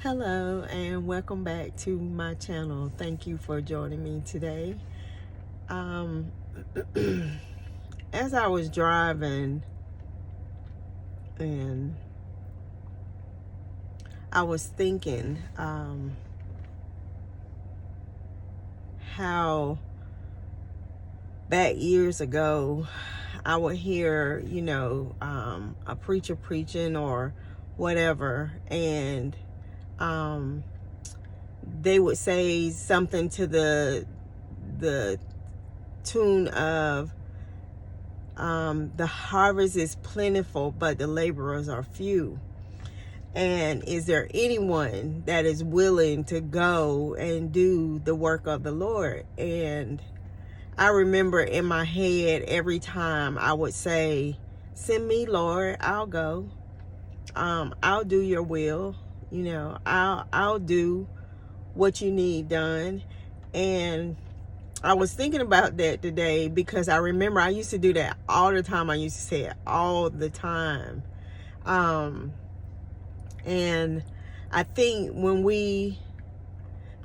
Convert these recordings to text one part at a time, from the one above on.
Hello and welcome back to my channel. Thank you for joining me today. Um, as I was driving and I was thinking how back years ago I would hear, a preacher preaching or whatever, and they would say something to the tune of the harvest is plentiful but the laborers are few, and is there anyone that is willing to go and do the work of the Lord? And I remember in my head every time I would say, send me, Lord, I'll go. I'll do your will. I'll do what you need done. And I was thinking about that today because I remember I used to do that all the time. I used to say it all the time. And I think when we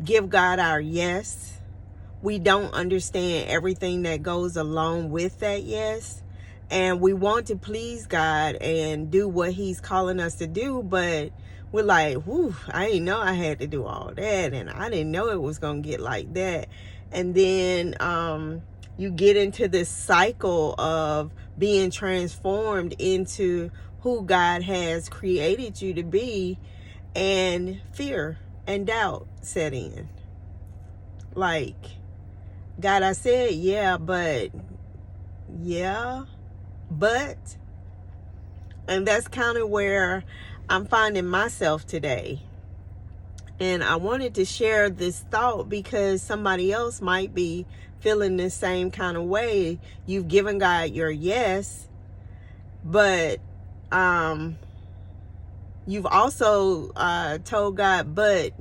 give God our yes, we don't understand everything that goes along with that yes. And we want to please God and do what he's calling us to do, but we're like, whew, I didn't know I had to do all that, and I didn't know it was going to get like that. And then you get into this cycle of being transformed into who God has created you to be, and fear and doubt set in. Like, God, I said, but, and that's kind of where I'm finding myself today. And I wanted to share this thought because somebody else might be feeling the same kind of way. You've given God your yes, but you've also told God, but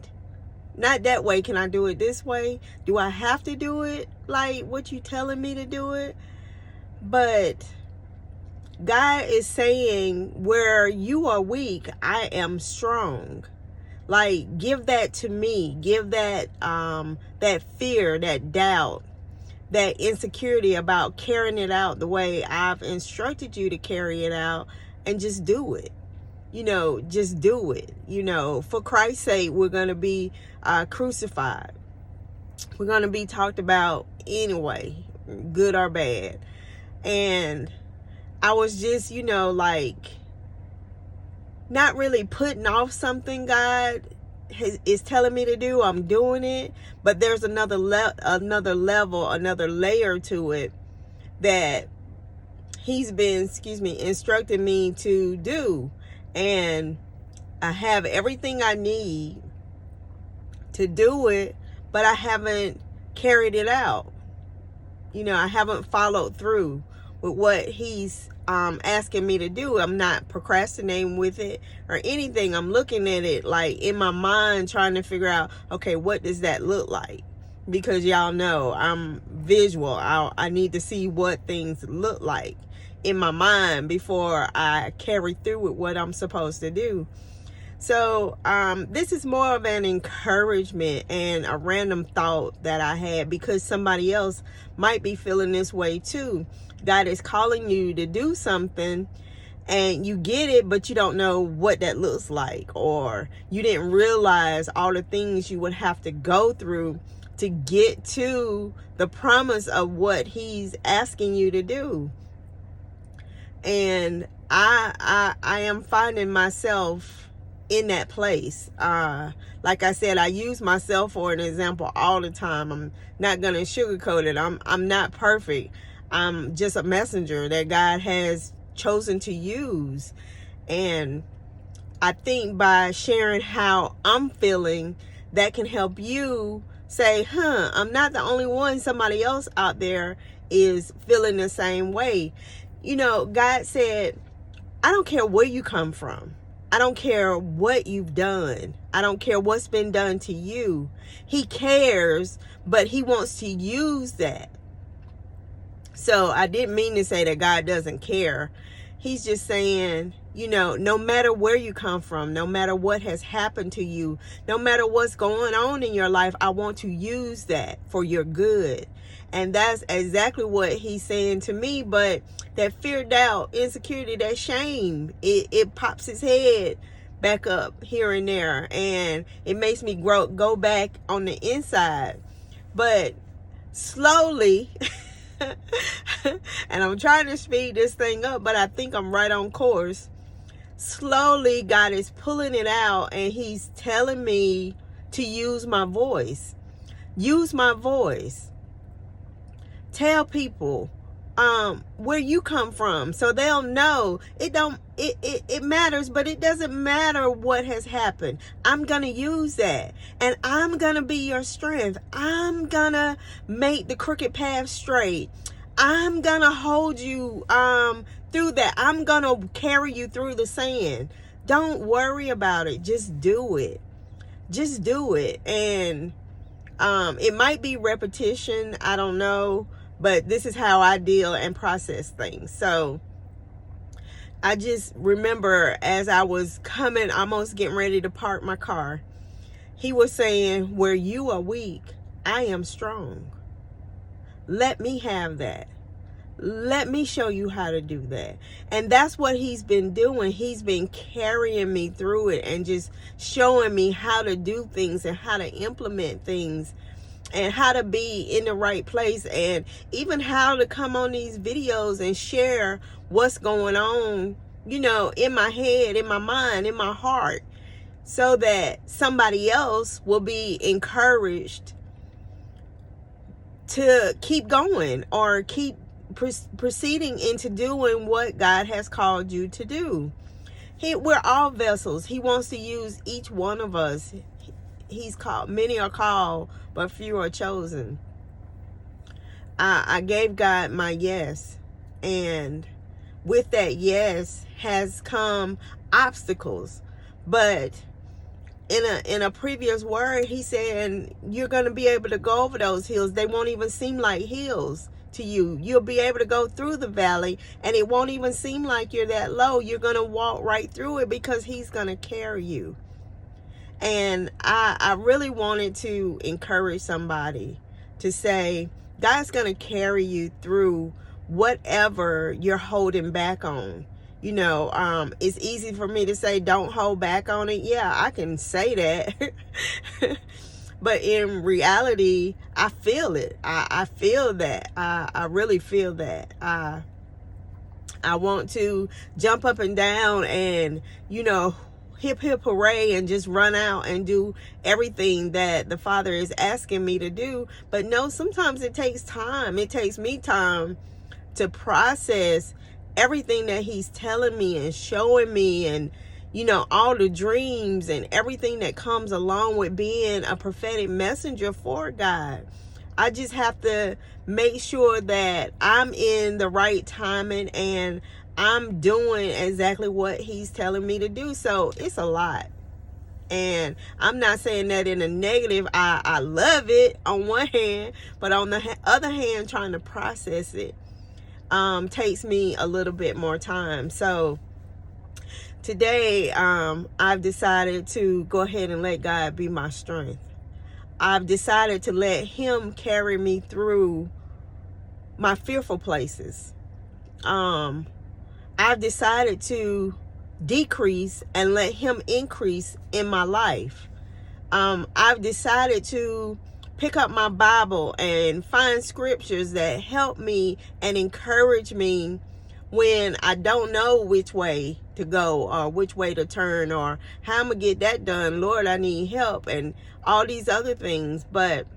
not that way. Can I do it this way? Do I have to do it like what you telling me to do it? But God is saying, where you are weak, I am strong. Like, give that to me. Give that that fear, that doubt, that insecurity about carrying it out the way I've instructed you to carry it out, and just do it. Just do it. For Christ's sake, we're going to be crucified. We're going to be talked about anyway, good or bad. And I was just, not really putting off something God is telling me to do. I'm doing it, but there's another level, another layer to it that he's been, instructing me to do. And I have everything I need to do it, but I haven't carried it out. I haven't followed through with what he's asking me to do. I'm not procrastinating with it or anything. I'm looking at it like in my mind, trying to figure out, okay, what does that look like? Because y'all know I'm visual. I need to see what things look like in my mind before I carry through with what I'm supposed to do. So this is more of an encouragement and a random thought that I had, because somebody else might be feeling this way too. God is calling you to do something and you get it, but you don't know what that looks like, or you didn't realize all the things you would have to go through to get to the promise of what he's asking you to do. And I am finding myself in that place. Like I said, I use myself for an example all the time. I'm not going to sugarcoat it. I'm not perfect. I'm just a messenger that God has chosen to use. And I think by sharing how I'm feeling, that can help you say, I'm not the only one. Somebody else out there is feeling the same way. God said, I don't care where you come from. I don't care what you've done. I don't care what's been done to you. He cares, but he wants to use that. So I didn't mean to say that God doesn't care. He's just saying You know, no matter where you come from, no matter what has happened to you, no matter what's going on in your life, I want to use that for your good. And that's exactly what he's saying to me. But that fear, doubt, insecurity, that shame, it pops its head back up here and there. And it makes me go back on the inside. But slowly, and I'm trying to speed this thing up, but I think I'm right on course. Slowly, God is pulling it out, and he's telling me to use my voice. Use my voice. Tell people where you come from, so they'll know. It matters, but it doesn't matter what has happened. I'm gonna use that, and I'm gonna be your strength. I'm gonna make the crooked path straight. I'm gonna hold you through that. I'm gonna carry you through the sand. Don't worry about it. Just do it. Just do it. And it might be repetition, I don't know, but this is how I deal and process things. So I just remember, as I was coming, almost getting ready to park my car, he was saying, where you are weak, I am strong. Let me have that. Let me show you how to do that. And that's what he's been doing. He's been carrying me through it and just showing me how to do things and how to implement things and how to be in the right place, and even how to come on these videos and share what's going on, you know, in my head, in my mind, in my heart, so that somebody else will be encouraged to keep going or keep proceeding into doing what God has called you to do. We're all vessels. He wants to use each one of us. He's called, many are called, but few are chosen. I gave God my yes, and with that yes has come obstacles. But in a previous word, he said, you're going to be able to go over those hills. They won't even seem like hills to you. You'll be able to go through the valley, and it won't even seem like you're that low. You're going to walk right through it because he's going to carry you. And I really wanted to encourage somebody to say, God's going to carry you through whatever you're holding back on. You know, it's easy for me to say, don't hold back on it. Yeah, I can say that. But in reality, I feel it. I feel that. I really feel that. I want to jump up and down and, you know, hip hip hooray and just run out and do everything that the Father is asking me to do. But no, sometimes it takes time. It takes me time to process everything that he's telling me and showing me, and, you know, all the dreams and everything that comes along with being a prophetic messenger for God. I just have to make sure that I'm in the right timing and I'm doing exactly what he's telling me to do. So it's a lot. And I'm not saying that in a negative. I love it on one hand, but on the other hand, trying to process it takes me a little bit more time. So today, I've decided to go ahead and let God be my strength. I've decided to let him carry me through my fearful places. I've decided to decrease and let him increase in my life. I've decided to pick up my Bible and find scriptures that help me and encourage me when I don't know which way to go or which way to turn or how I'm gonna get that done. Lord, I need help, and all these other things. But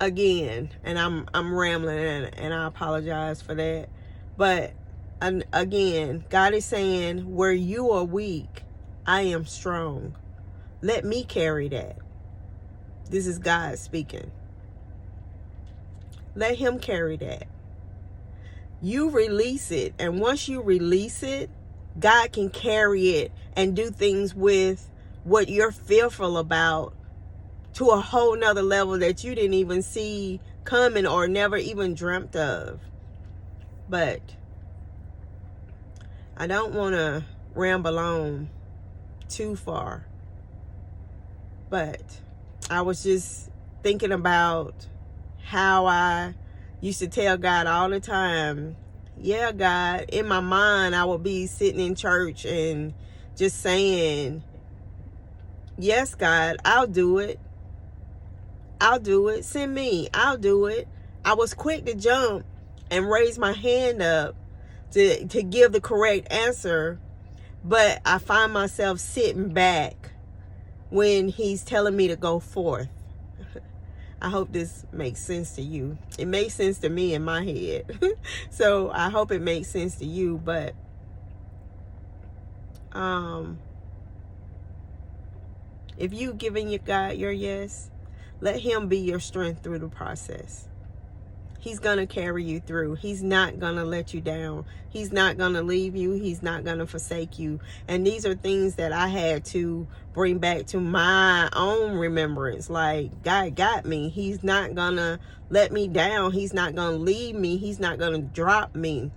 again, and I'm rambling, and I apologize for that. But again, God is saying, where you are weak, I am strong. Let me carry that. This is God speaking. Let him carry that. You release it, and once you release it, God can carry it and do things with what you're fearful about to a whole nother level that you didn't even see coming or never even dreamt of. But I don't want to ramble on too far, but I was just thinking about how I used to tell God all the time, yeah, God, in my mind, I would be sitting in church and just saying, yes, God, I'll do it. I'll do it. Send me. I'll do it. I was quick to jump and raise my hand up to give the correct answer, but I find myself sitting back when he's telling me to go forth. I hope this makes sense to you. It makes sense to me in my head. So I hope it makes sense to you. But if you giving your God your yes, let him be your strength through the process. He's going to carry you through. He's not going to let you down. He's not going to leave you. He's not going to forsake you. And these are things that I had to bring back to my own remembrance. Like, God got me. He's not going to let me down. He's not going to leave me. He's not going to drop me.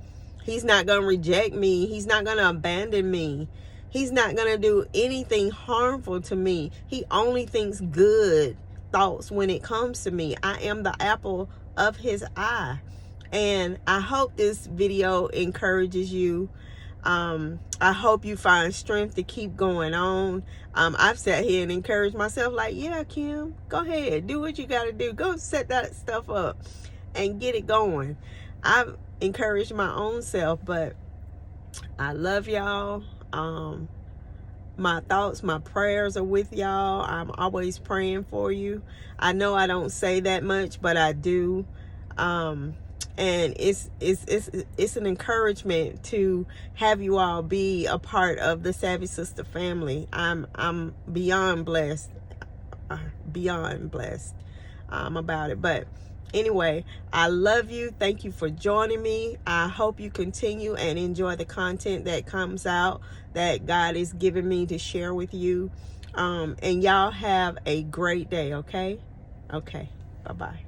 He's not going to reject me. He's not going to abandon me. He's not going to do anything harmful to me. He only thinks good thoughts when it comes to me. I am the apple of his eye. And I hope this video encourages you. I hope you find strength to keep going on. I've sat here and encouraged myself like, yeah, Kim, go ahead, do what you got to do. Go set that stuff up and get it going. I've encouraged my own self, but I love y'all. My thoughts, my prayers are with y'all. I'm always praying for you. I know I don't say that much, but I do. And it's an encouragement to have you all be a part of the Savvy Sister family. I'm beyond blessed, about it. But anyway, I love you. Thank you for joining me. I hope you continue and enjoy the content that comes out that God is giving me to share with you. And y'all have a great day, okay? Okay, bye-bye.